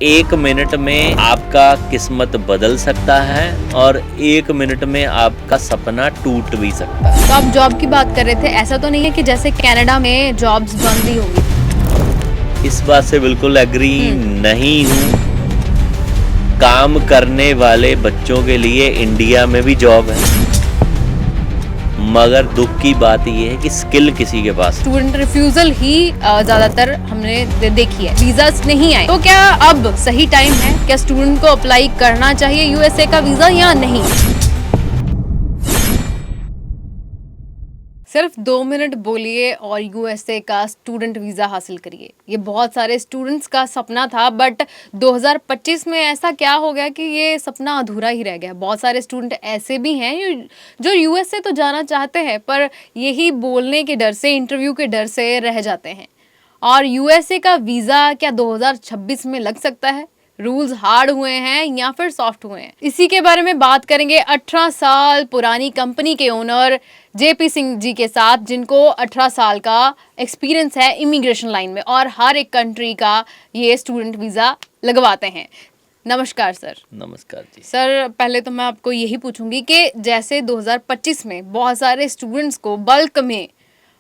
1 minute में आपका किस्मत बदल सकता है और 1 मिनट में आपका सपना टूट भी सकता है। तो आप जॉब की बात कर रहे थे, ऐसा तो नहीं है कि जैसे कनाडा में जॉब्स बंद ही होंगी? इस बात से बिल्कुल एग्री नहीं हूँ। काम करने वाले बच्चों के लिए इंडिया में भी जॉब है, मगर दुख की बात यह है कि स्किल किसी के पास। स्टूडेंट रिफ्यूजल ही ज्यादातर हमने देखी है, वीजास नहीं आए। तो क्या अब सही टाइम है, क्या स्टूडेंट को अप्लाई करना चाहिए यूएसए का वीजा या नहीं? सिर्फ 2 मिनट बोलिए और यूएसए का स्टूडेंट वीजा हासिल करिए। ये बहुत सारे स्टूडेंट्स का सपना था, बट 2025 में ऐसा क्या हो गया कि ये सपना अधूरा ही रह गया। बहुत सारे स्टूडेंट ऐसे भी हैं जो यूएसए तो जाना चाहते हैं, पर यही बोलने के डर से, इंटरव्यू के डर से रह जाते हैं। और यूएसए का वीजा क्या 2026 में लग सकता है? रूल्स हार्ड हुए हैं या फिर सॉफ्ट हुए हैं, इसी के बारे में बात करेंगे 18 साल पुरानी कंपनी के ओनर जेपी सिंह जी के साथ, जिनको 18 साल का एक्सपीरियंस है इमिग्रेशन लाइन में और हर एक कंट्री का ये स्टूडेंट वीजा लगवाते हैं। नमस्कार सर। नमस्कार जी। सर, पहले तो मैं आपको यही पूछूंगी कि जैसे 2025 में बहुत सारे स्टूडेंट्स को बल्क में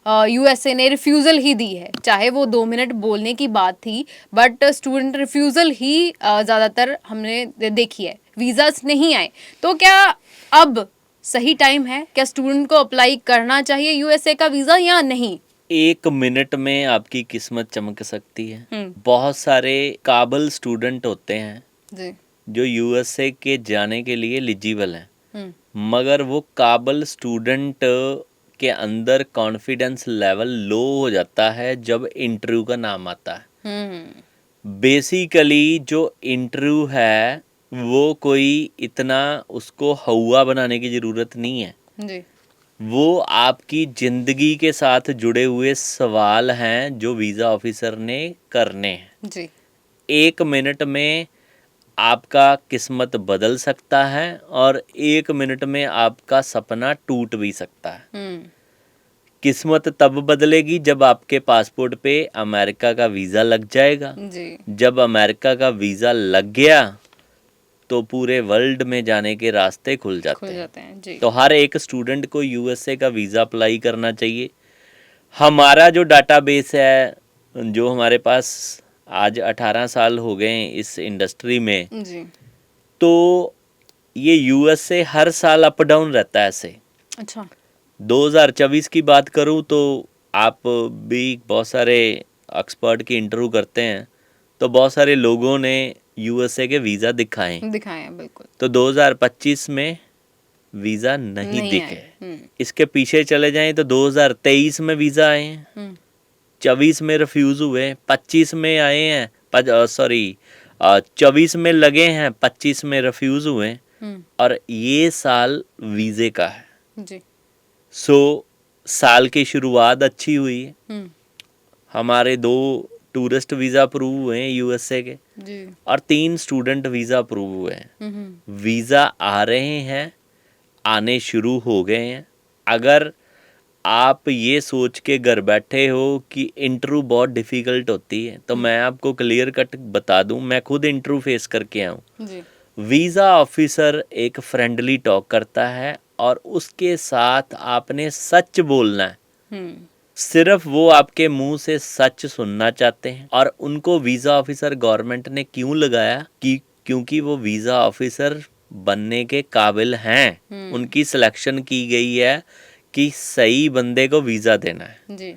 यूएसए ने रिफ्यूज़ल ही दी है, चाहे वो 2 मिनट बोलने की बात थी, बट स्टूडेंट रिफ्यूज़ल ही ज़्यादातर हमने देखी है, वीज़ास नहीं आए। तो क्या अब सही टाइम है, क्या स्टूडेंट को अप्लाई करना चाहिए यूएसए का वीज़ा या नहीं? 1 मिनट में आपकी किस्मत चमक सकती है। बहुत सारे काबिल स्टूडेंट होते हैं जी। जो यूएसए के जाने के लिए एलिजिबल हैं, मगर वो काबिल स्टूडेंट के अंदर कॉन्फिडेंस लेवल लो हो जाता है जब इंटरव्यू का नाम आता है। बेसिकली जो इंटरव्यू है वो कोई इतना उसको हवा बनाने की ज़रूरत नहीं है जी। वो आपकी ज़िंदगी के साथ जुड़े हुए सवाल हैं जो वीज़ा ऑफिसर ने करने हैं। जी। 1 मिनट में आपका किस्मत बदल सकता है और 1 मिनट में आपका सपना टूट भी सकता है। किस्मत तब बदलेगी जब आपके पासपोर्ट पे अमेरिका का वीज़ा लग जाएगा। जी। जब अमेरिका का वीज़ा लग गया तो पूरे वर्ल्ड में जाने के रास्ते खुल जाते हैं। जी। तो हर एक स्टूडेंट को यूएसए का वीज़ा अप्लाई करना चाहिए। हमारा जो डाटाबेस है, जो हमारे पास आज 18 साल हो गए हैं इस इंडस्ट्री में, जी। तो ये यूएसए हर साल अप डाउन रहता है ऐसे। अच्छा। 2024 की बात करूं तो आप भी बहुत सारे एक्सपर्ट की इंटरव्यू करते हैं तो बहुत सारे लोगों ने यूएसए के वीज़ा दिखाए हैं, बिल्कुल। तो 2025 में वीज़ा नहीं दिखे। इसके पीछे चले जाएं तो 2023 में वीज़ा आए हैं, 24 में रिफ्यूज़ हुए, 25 में आए हैं, 24 में लगे हैं, 25 में रिफ्यूज़ हुए और ये साल वीज़े का है। जी। सो साल की शुरुआत अच्छी हुई है। हमारे 2 टूरिस्ट वीज़ा अप्रूव हुए हैं यूएसए के जी। और 3 स्टूडेंट वीज़ा अप्रूव हुए हैं। वीज़ा आ रहे हैं, आने शुरू हो गए हैं। अगर आप ये सोच के घर बैठे हो कि इंटरव्यू बहुत डिफ़िकल्ट होती है तो मैं आपको क्लियर कट बता दूं, मैं खुद इंटरव्यू फेस करके आया हूँ। वीज़ा ऑफिसर एक फ्रेंडली टॉक करता है और उसके साथ आपने सच बोलना है। सिर्फ वो आपके मुंह से सच सुनना चाहते हैं और उनको वीज़ा ऑफिसर गवर्नमेंट ने क्यों लगाया कि क्योंकि वो वीज़ा ऑफिसर बनने के काबिल हैं। उनकी सिलेक्शन की गई है कि सही बंदे को वीज़ा देना है जी।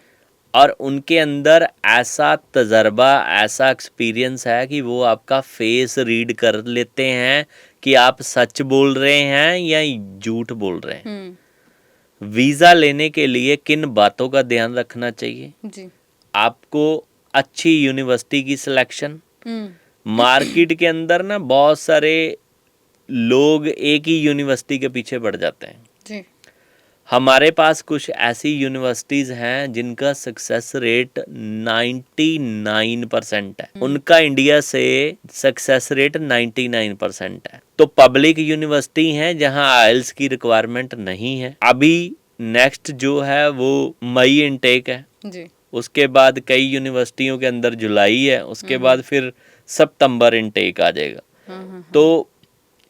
और उनके अंदर ऐसा तजर्बा, ऐसा एक्सपीरियंस है कि वो आपका फेस रीड कर लेते हैं कि आप सच बोल रहे हैं या झूठ बोल रहे हैं। वीज़ा लेने के लिए किन बातों का ध्यान रखना चाहिए? जी। आपको अच्छी यूनिवर्सिटी की सिलेक्शन। मार्केट के अंदर ना बहुत सारे लोग एक ही यूनिवर्सिटी के पीछे पड़ जाते हैं। जी। हमारे पास कुछ ऐसी यूनिवर्सिटीज़ हैं जिनका सक्सेस रेट 99% है। उनका इंडिया से सक्सेस रेट 99% है। तो पब्लिक यूनिवर्सिटी हैं जहां आइल्स की रिक्वायरमेंट नहीं है। अभी नेक्स्ट जो है वो मई इनटेक है। जी। उसके बाद कई यूनिवर्सिटियों के अंदर जुलाई है। उसके बाद फिर सितंबर इनटेक आ जाएगा। तो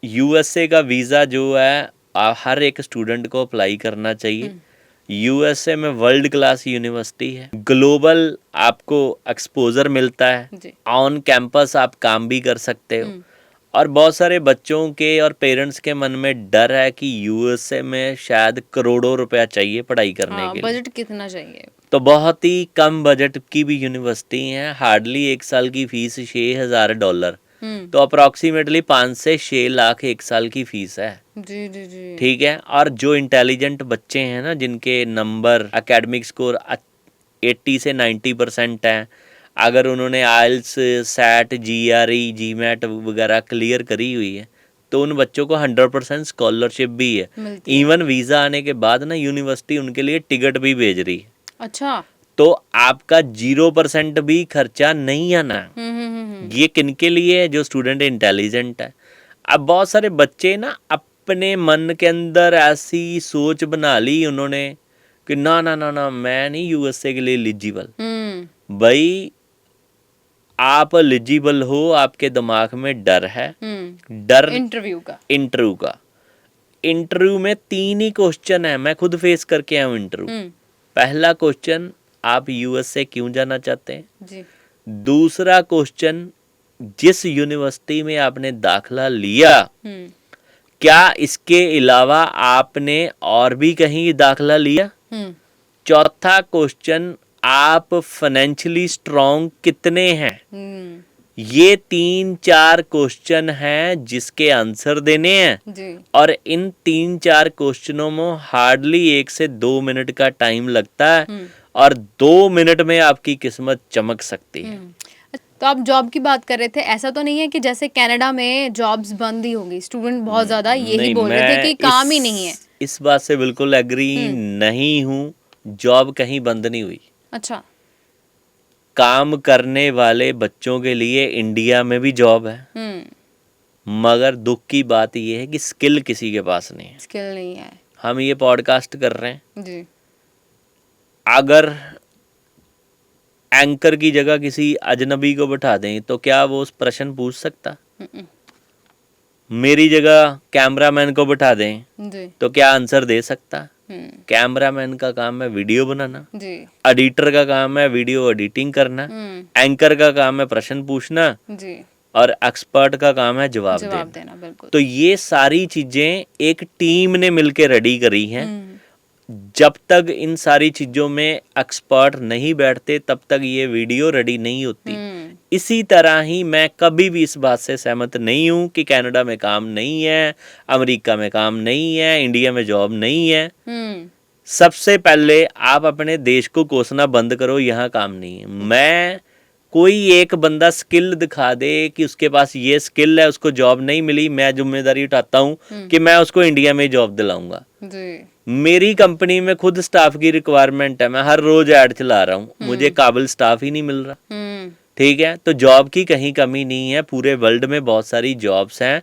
यूएसए का वीज़ा जो है हर एक स्टूडेंट को अप्लाई करना चाहिए। यूएसए में वर्ल्ड क्लास यूनिवर्सिटी है, ग्लोबल आपको एक्सपोजर मिलता है, जी। ऑन कैंपस आप काम भी कर सकते हो। और बहुत सारे बच्चों के और पेरेंट्स के मन में डर है कि यूएसए में शायद करोड़ों रुपया चाहिए पढ़ाई करने हाँ, के लिए। बजट कितना चाहिए? तो बहुत ही कम बजट की भी यूनिवर्सिटी है, हार्डली एक साल की फीस $6,000। तो अप्रॉक्सीमेटली 5 से 6 लाख एक साल की फीस है। जी जी जी। ठीक है। और जो इंटेलिजेंट बच्चे हैं ना, जिनके नंबर एकेडमिक स्कोर 80 से 90% है, अगर उन्होंने आइल्स, सैट, जीआरई, जीमैट वगैरह क्लियर करी हुई है, तो उन बच्चों को 100% स्कॉलरशिप भी है। मिलती है। इवन वीज़ा आने के बाद ना यूनिवर्सिटी उनके लिए टिकट भी भेज रही है। अच्छा। तो आपका 0% भी खर्चा नहीं आना। ये किनके लिए है? जो स्टूडेंट इंटेलिजेंट है। अब बहुत सारे बच्चे ना अपने मन के अंदर ऐसी सोच बना ली उन्होंने कि ना ना ना ना, मैं नहीं यूएसए के लिए एलिजिबल। भाई आप एलिजिबल हो, आपके दिमाग में डर है। डर इंटरव्यू का। इंटरव्यू में 3 ही क्वेश्चन है, मैं खुद फेस करके आया हूँ इंटरव्यू। पहला क्वेश्चन, आप यूएसए क्यों जाना चाहते हैं? जी। दूसरा क्वेश्चन, जिस यूनिवर्सिटी में आपने दाखला लिया, क्या इसके अलावा आपने और भी कहीं दाखला लिया? चौथा क्वेश्चन, आप फाइनेंशियली स्ट्रांग कितने हैं? ये 3-4 क्वेश्चन हैं जिसके आंसर देने हैं जी। और इन 3-4 क्वेश्चनों में हार्डली 1 से 2 मिनट का टाइम लगता है और 2 मिनट में आपकी किस्मत चमक सकती है। तो आप जॉब की बात कर रहे थे, ऐसा तो नहीं है कि जैसे कनाडा में जॉब्स बंद ही होगी? स्टूडेंट बहुत ज्यादा यही नहीं, बोल रहे थे कि काम ही नहीं है। इस बात से बिल्कुल एग्री नहीं हूँ। जॉब कहीं बंद नहीं हुई। अच्छा। काम करने वाले बच्चों के लिए इंडिया में भी जॉब है, मगर दुख की बात यह है कि स्किल किसी के पास नहीं है। स्किल नहीं है। हम ये पॉडकास्ट कर रहे हैं जी। अगर एंकर की जगह किसी अजनबी को बैठा दें तो क्या वो उस प्रश्न पूछ सकता? मेरी जगह कैमरामैन को बैठा दें जी। तो क्या आंसर दे सकता? कैमरामैन का काम है वीडियो बनाना, जी। एडिटर का काम है वीडियो एडिटिंग करना, एंकर का काम है प्रश्न पूछना, जी। और एक्सपर्ट का काम है जवाब देना। बिल्कुल। तो ये सारी चीजें एक टीम ने मिलकर रेडी करी हैं। जब तक इन सारी चीजों में एक्सपर्ट नहीं बैठते तब तक ये वीडियो रेडी नहीं होती। इसी तरह ही मैं कभी भी इस बात से सहमत नहीं हूं कि कनाडा में काम नहीं है, अमेरिका में काम नहीं है, इंडिया में जॉब नहीं है। सबसे पहले आप अपने देश को कोसना बंद करो, यहाँ काम नहीं है। मैं कोई एक बंदा स्किल दिखा दे कि उसके पास ये स्किल है, उसको जॉब नहीं मिली, मैं जिम्मेदारी उठाता हूँ कि मैं उसको इंडिया में जॉब दिलाऊंगा। मेरी कंपनी में खुद स्टाफ की रिक्वायरमेंट है, मैं हर रोज ऐड चला रहा हूँ, मुझे काबिल स्टाफ ही नहीं मिल रहा। ठीक है, तो जॉब की कहीं कमी नहीं है, पूरे वर्ल्ड में बहुत सारी जॉब्स हैं।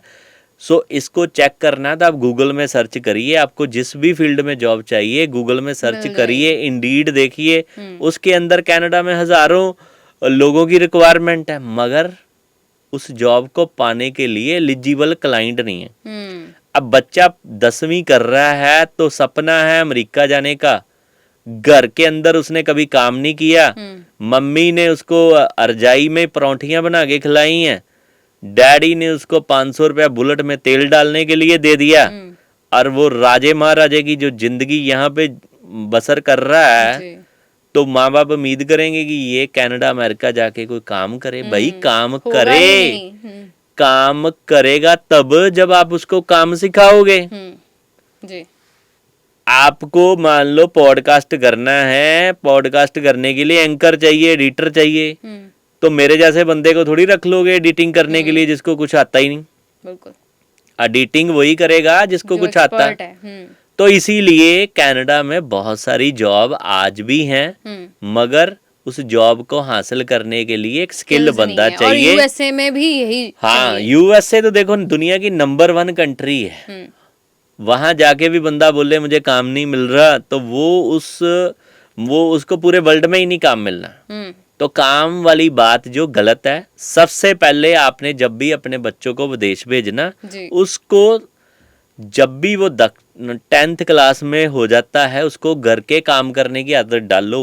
सो इसको चेक करना है तो आप गूगल में सर्च करिए, आपको जिस भी फील्ड में जॉब चाहिए गूगल में सर्च करिए, इंडीड देखिए, उसके अंदर कनाडा में हजारों लोगों की रिक्वायरमेंट है, मगर उस जॉब को पाने के लिए एलिजिबल क्लाइंट नहीं है। अब बच्चा 10वीं कर रहा है तो सपना है अमेरिका जाने का, घर के अंदर उसने कभी काम नहीं किया, मम्मी ने उसको अरजाई में परौंठियां बना के खिलाई हैं, डैडी ने उसको 500 रुपया बुलेट में तेल डालने के लिए दे दिया, और वो राजे महाराजे की जो जिंदगी यहाँ पे बसर कर रहा है, तो माँ बाप उम्मीद करेंगे कि ये कनाडा अमेरिका जाके कोई काम करे। भाई काम करे, काम करेगा तब जब आप उसको काम सिखाओगे। जी। आपको मान लो पॉडकास्ट करना है, पॉडकास्ट करने के लिए एंकर चाहिए, एडिटर चाहिए, तो मेरे जैसे बंदे को थोड़ी रख लोगे एडिटिंग करने के लिए जिसको कुछ आता ही नहीं। बिल्कुल। एडिटिंग वही करेगा जिसको कुछ आता है। तो इसीलिए कनाडा में बहुत सारी जॉब आज भी हैं, मगर उस जॉब को हासिल करने के लिए एक स्किल बंदा चाहिए। और यूएसए में भी यही हाँ, यूएसए तो देखो दुनिया की नंबर 1 कंट्री है। वहां जाके भी बंदा बोले मुझे काम नहीं मिल रहा, तो वो उसको पूरे वर्ल्ड में ही नहीं काम मिलना। तो काम वाली बात जो गलत है, सबसे पहले आपने जब भी अपने बच्चों को विदेश भेजना, जी। उसको जब भी वो 10th क्लास में हो जाता है, उसको घर के काम करने की आदत डालो।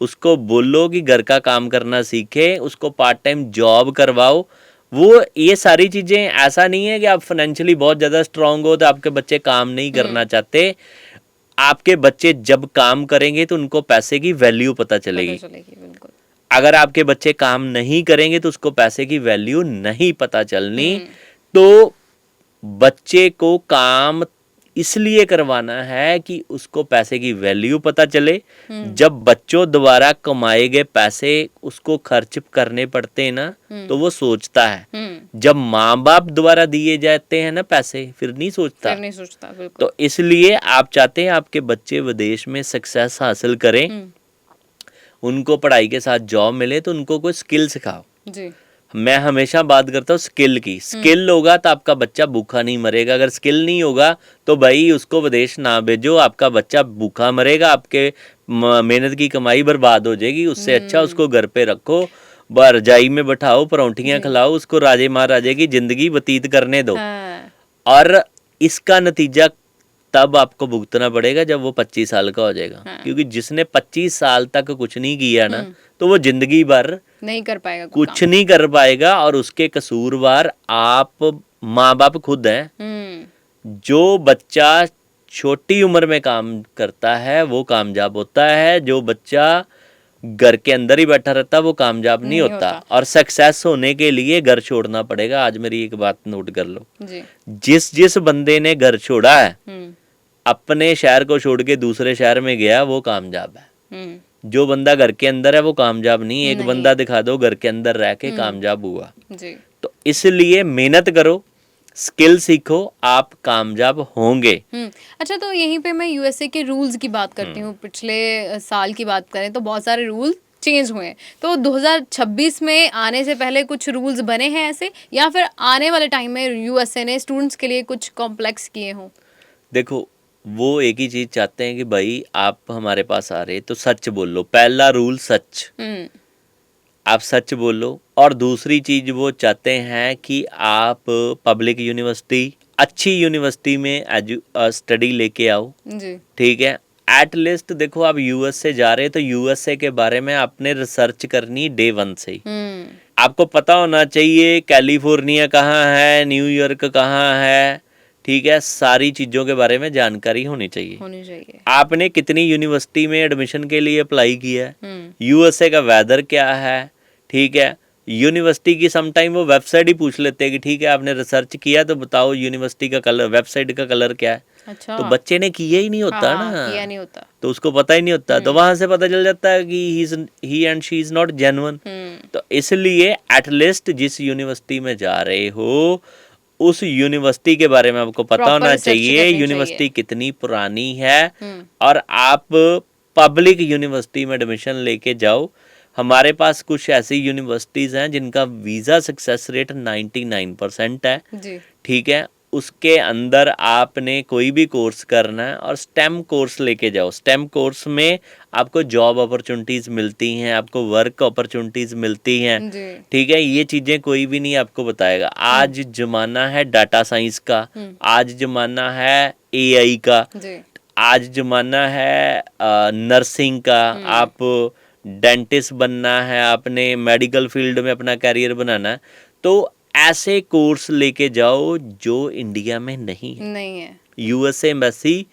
उसको बोलो कि घर का काम करना सीखे, उसको पार्ट टाइम जॉब करवाओ। वो ये सारी चीजें, ऐसा नहीं है कि आप फाइनेंशियली बहुत ज्यादा स्ट्रांग हो तो आपके बच्चे काम नहीं करना चाहते। आपके बच्चे जब काम करेंगे तो उनको पैसे की वैल्यू पता पता चलेगी। चलेगी, बिल्कुल। अगर आपके बच्चे काम नहीं करेंगे तो उसको पैसे की वैल्यू नहीं पता चलनी। तो बच्चे को काम इसलिए करवाना है कि उसको पैसे की वैल्यू पता चले। जब बच्चों द्वारा कमाए गए पैसे उसको खर्च करने पड़ते हैं ना, तो वो सोचता है। जब माँ बाप द्वारा दिए जाते हैं ना पैसे, फिर नहीं सोचता। फिर नहीं सोचता, बिल्कुल। तो इसलिए आप चाहते हैं आपके बच्चे विदेश में सक्सेस हासिल करें, उनको पढ़ाई के साथ जॉब मिले, तो उनको कोई स्किल सिखाओ। जी। मैं हमेशा बात करता हूँ स्किल की। स्किल होगा तो आपका बच्चा भूखा नहीं मरेगा। अगर स्किल नहीं होगा तो भाई उसको विदेश ना भेजो, आपका बच्चा भूखा मरेगा, आपके मेहनत की कमाई बर्बाद हो जाएगी। उससे अच्छा उसको घर पे रखो, रजाई में बैठाओ, परौंठियां खिलाओ, उसको राजे महाराजे की जिंदगी व्यतीत करने दो। हाँ। और इसका नतीजा तब आपको भुगतना पड़ेगा जब वो 25 साल का हो जाएगा। क्योंकि जिसने 25 साल तक कुछ नहीं किया ना, तो वो जिंदगी भर नहीं कर पाएगा कुछ नहीं कर पाएगा। और उसके कसूरवार आप माँ बाप खुद हैं। जो बच्चा छोटी उम्र में काम करता है वो कामयाब होता है, जो बच्चा घर के अंदर ही बैठा रहता है वो कामयाब नहीं होता। और सक्सेस होने के लिए घर छोड़ना पड़ेगा। आज मेरी एक बात नोट कर लो, जिस जिस बंदे ने घर छोड़ा है, अपने शहर को छोड़ के दूसरे शहर में गया, वो कामयाब है। जो बंदा घर के अंदर है वो कामयाब नहीं। एक बंदा दिखा दो घर के अंदर रह के कामयाब हुआ। जी। तो इसलिए मेहनत करो, स्किल सीखो, आप कामयाब होंगे। अच्छा, तो यहीं पे मैं यूएसए के रूल्स की बात करती हूँ। पिछले साल की बात करें तो बहुत सारे रूल चेंज हुए हैं। तो 2026 में आने से पहले कुछ रूल्स बने हैं ऐसे, या फिर आने वाले टाइम में यूएसए ने स्टूडेंट्स के लिए कुछ कॉम्प्लेक्स किए हों? देखो, वो एक ही चीज चाहते हैं कि भाई आप हमारे पास आ रहे तो सच बोलो। पहला रूल सच, आप सच बोलो। और दूसरी चीज वो चाहते हैं कि आप पब्लिक यूनिवर्सिटी, अच्छी यूनिवर्सिटी में स्टडी लेके आओ। जी। ठीक है। एट लीस्ट देखो, आप यूएस से जा रहे हैं तो यूएसए के बारे में आपने रिसर्च करनी डे 1 से ही। आपको पता होना चाहिए कैलिफोर्निया कहाँ है, न्यूयॉर्क कहाँ है। ठीक है, सारी चीजों के बारे में जानकारी होनी चाहिए। आपने कितनी यूनिवर्सिटी में एडमिशन के लिए अप्लाई किया है, यूएसए का वेदर क्या है। ठीक है, यूनिवर्सिटी की समटाइम वो वेबसाइट ही पूछ लेते हैं कि ठीक है आपने रिसर्च किया तो बताओ यूनिवर्सिटी का कलर, वेबसाइट का कलर क्या है। अच्छा। तो बच्चे ने किया ही नहीं होता ना, किया नहीं होता, तो उसको पता ही नहीं होता। तो वहां से पता चल जाता है कि he and she is not genuine. तो इसलिए एटलीस्ट जिस यूनिवर्सिटी में जा रहे हो उस यूनिवर्सिटी के बारे में आपको पता होना चाहिए। यूनिवर्सिटी कितनी पुरानी है। और आप पब्लिक यूनिवर्सिटी में एडमिशन लेके जाओ। हमारे पास कुछ ऐसी यूनिवर्सिटीज हैं जिनका वीजा सक्सेस रेट 99% है। ठीक है, उसके अंदर आपने कोई भी कोर्स करना है और स्टेम कोर्स लेके जाओ। स्टेम कोर्स में आपको जॉब अपॉर्चुनिटीज मिलती हैं, आपको वर्क अपॉर्चुनिटीज मिलती हैं। ठीक है, ये चीजें कोई भी नहीं आपको बताएगा। आज जमाना है डाटा साइंस का, आज जमाना है एआई का, आज जमाना है नर्सिंग का। आप डेंटिस्ट बनना है, आपने मेडिकल फील्ड में अपना कैरियर बनाना है, तो ऐसे कोर्स लेके जाओ जो इंडिया में नहीं है। यूएसए एम्बेसी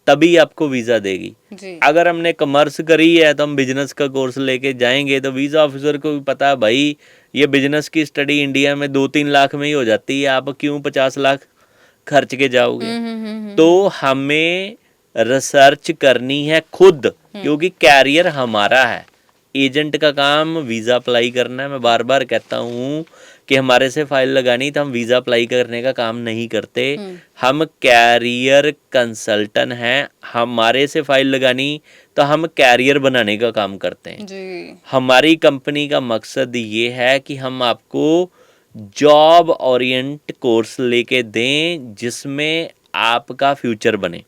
तभी आपको वीजा देगी। अगर हमने कॉमर्स करी है तो हम बिजनेस का कोर्स लेके जाएंगे तो वीजा ऑफिसर को भी पता है भाई ये बिजनेस की स्टडी इंडिया में 2-3 लाख में ही हो जाती है, आप क्यों 50 लाख खर्च के जाओगे। तो हमें रिसर्च करनी है खुद, क्योंकि कैरियर हमारा है। एजेंट का काम वीजा अप्लाई करना है। मैं बार बार कहता हूँ कि हमारे से फाइल लगानी तो हम वीजा अप्लाई करने का काम नहीं करते। हम कैरियर कंसल्टेंट हैं। हमारे से फाइल लगानी तो हम कैरियर बनाने का काम करते हैं। हमारी कंपनी का मकसद ये है कि हम आपको जॉब ओरिएंट कोर्स लेके दें जिसमें आपका फ्यूचर बने।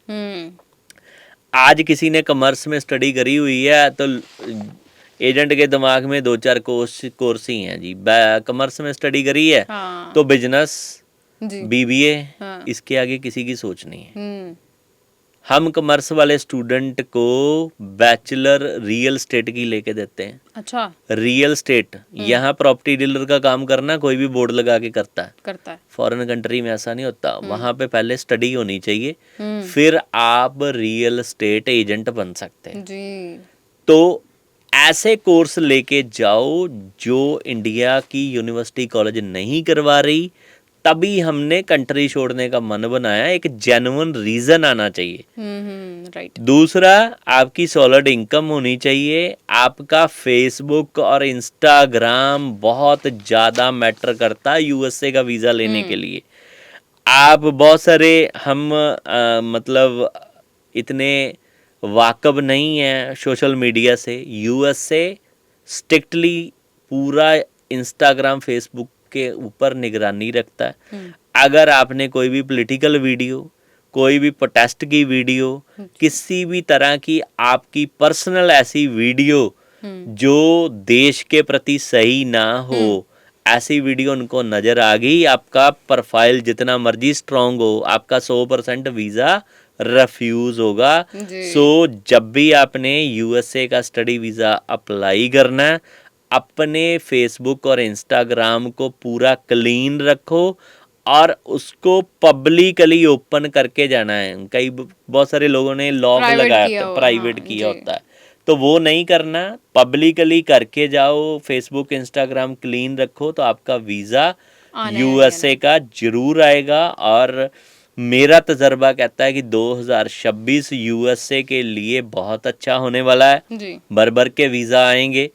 आज किसी ने कॉमर्स में स्टडी करी हुई है तो एजेंट के दिमाग में 2-4 कोर्स ही हैं जी। कॉमर्स में स्टडी करी है हाँ तो बिजनेस, जी बीबीए, हाँ इसके आगे किसी की सोच नहीं है। हम कॉमर्स वाले स्टूडेंट को बैचलर रियल स्टेट की लेके देते हैं। अच्छा रियल स्टेट, यहाँ प्रॉपर्टी डीलर का काम करना कोई भी बोर्ड लगा के करता है। करता है फॉरेन कंट्री में ऐसा नहीं होता, वहाँ पे पहले स्टडी होनी चाहिए, फिर आप रियल स्टेट एजेंट बन सकते हैं। जी तो ऐसे कोर्स लेके जाओ जो इंडिया की यूनिवर्सिटी कॉलेज नहीं करवा रही, तभी हमने कंट्री छोड़ने का मन बनाया। एक जेन्युइन रीजन आना चाहिए। राइट दूसरा, आपकी सॉलिड इनकम होनी चाहिए। आपका फेसबुक और इंस्टाग्राम बहुत ज़्यादा मैटर करता है यूएसए का वीज़ा लेने के लिए। आप बहुत सारे हम मतलब इतने वाकब नहीं हैं सोशल मीडिया से। यूएसए स्ट्रिक्टली पूरा इंस्टाग्राम फेसबुक के ऊपर निगरानी रखता है। अगर आपने कोई भी पॉलिटिकल वीडियो, कोई भी प्रोटेस्ट की वीडियो, किसी भी तरह की आपकी पर्सनल ऐसी वीडियो जो देश के प्रति सही ना हो, ऐसी वीडियो उनको नजर आ गई, आपका प्रोफाइल जितना मर्जी स्ट्रांग हो, आपका 100% वीज़ा रिफ्यूज होगा। सो जब भी आपने यूएसए का स्टडी वीज़ा अप्लाई करना है, अपने फेसबुक और इंस्टाग्राम को पूरा क्लीन रखो और उसको पब्लिकली ओपन करके जाना है। कई बहुत सारे लोगों ने लॉक लगाया होता, प्राइवेट किया होता है, तो वो नहीं करना, पब्लिकली करके जाओ। फेसबुक इंस्टाग्राम क्लीन रखो तो आपका वीज़ा यूएसए का जरूर आएगा। और मेरा तजर्बा कहता है कि 2026 यूएसए के लिए बहुत अच्छा होने वाला है। भर के वीज़ा आएंगे,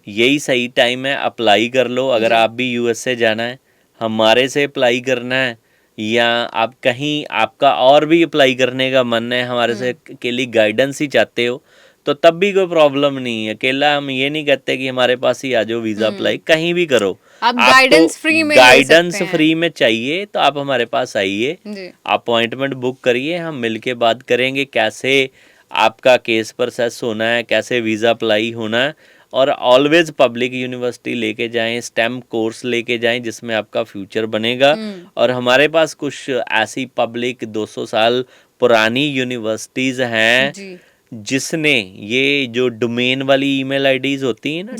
यही सही टाइम है, अप्लाई कर लो। अगर आप भी यूएसए जाना है, हमारे से अप्लाई करना है, या आप कहीं आपका और भी अप्लाई करने का मन है, हमारे से के लिए गाइडेंस ही चाहते हो, तो तब भी कोई प्रॉब्लम नहीं है। अकेला हम ये नहीं कहते कि हमारे पास ही आ जाओ वीज़ा अप्लाई, कहीं भी करो। आप गाइडेंस फ्री में गाइडेंस फ्री में चाहिए तो आप हमारे पास आइए, अपॉइंटमेंट बुक करिए, हम मिलके बात करेंगे कैसे आपका केस प्रोसेस होना है, कैसे वीज़ा अप्लाई होना है। और ऑलवेज पब्लिक यूनिवर्सिटी लेके जाएं, स्टेम कोर्स लेके जाएं जिसमें आपका फ्यूचर बनेगा। और हमारे पास कुछ ऐसी पब्लिक 200 साल पुरानी यूनिवर्सिटीज़ हैं जिसने ये जो डोमेन वाली ईमेल आईडीज होती हैं ना,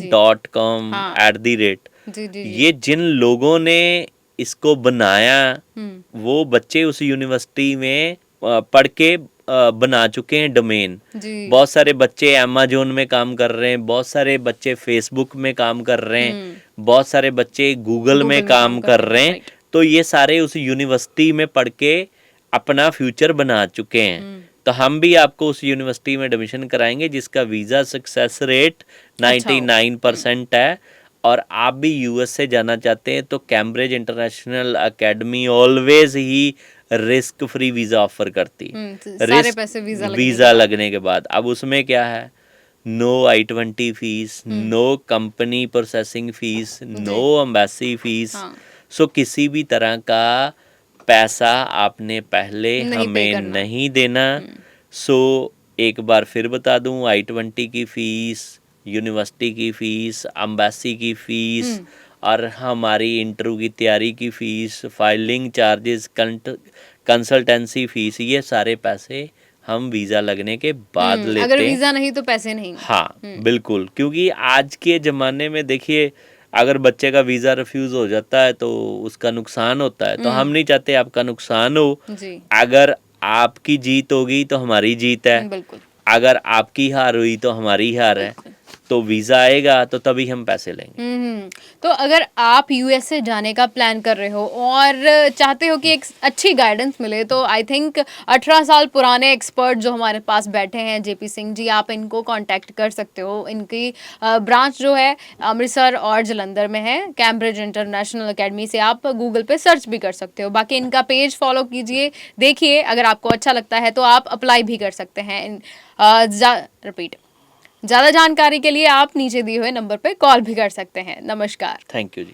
.com @ ये जिन लोगों ने इसको बनाया, वो बच्चे उस यूनिवर्सिटी में पढ़ के बना चुके हैं डोमेन। बहुत सारे बच्चे अमेज़न में काम कर रहे हैं, बहुत सारे बच्चे फेसबुक में काम कर रहे हैं, बहुत सारे बच्चे गूगल में काम कर रहे हैं। तो ये सारे उस यूनिवर्सिटी में पढ़ के अपना फ्यूचर बना चुके हैं। तो हम भी आपको उस यूनिवर्सिटी में एडमिशन कराएंगे जिसका वीज़ा सक्सेस रेट 99% है। और आप भी यूएस से जाना चाहते हैं तो कैम्ब्रिज इंटरनेशनल एकेडमी ऑलवेज ही रिस्क फ्री वीज़ा ऑफर करती है। सारे पैसे वीज़ा लगने के बाद। अब उसमें क्या है, no I-20 fees, no company processing fees, no embassy fees. So किसी भी तरह का पैसा आपने पहले हमें नहीं देना। सो एक बार फिर बता दूं, I-20 की फ़ीस, यूनिवर्सिटी की फ़ीस, एम्बेसी की फ़ीस और हमारी इंटरव्यू की तैयारी की fees, filing charges, consultancy fees, ये सारे पैसे हम वीज़ा लगने के बाद लेते हैं। अगर वीज़ा नहीं तो पैसे नहीं। हाँ बिल्कुल, क्योंकि आज के ज़माने में देखिए, अगर बच्चे का वीज़ा रिफ्यूज़ हो जाता है तो उसका नुकसान होता है। तो हम नहीं चाहते आपका नुकसान हो। अगर आपकी जीत होगी तो हमारी जीत है, बिल्कुल। अगर आपकी हार हुई तो हमारी हार है। तो वीज़ा आएगा तो तभी हम पैसे लेंगे। तो अगर आप यूएसए जाने का प्लान कर रहे हो और चाहते हो कि एक अच्छी गाइडेंस मिले, तो आई थिंक 18 साल पुराने एक्सपर्ट जो हमारे पास बैठे हैं, जेपी सिंह जी, आप इनको कांटेक्ट कर सकते हो। इनकी ब्रांच जो है अमृतसर और जलंधर में है। कैम्ब्रिज इंटरनेशनल एकेडमी से आप गूगल पे सर्च भी कर सकते हो। बाकी इनका पेज फॉलो कीजिए, देखिए, अगर आपको अच्छा लगता है तो आप अप्लाई भी कर सकते हैं। ज़्यादा जानकारी के लिए आप नीचे दिए हुए नंबर पर कॉल भी कर सकते हैं। नमस्कार। Thank you ji.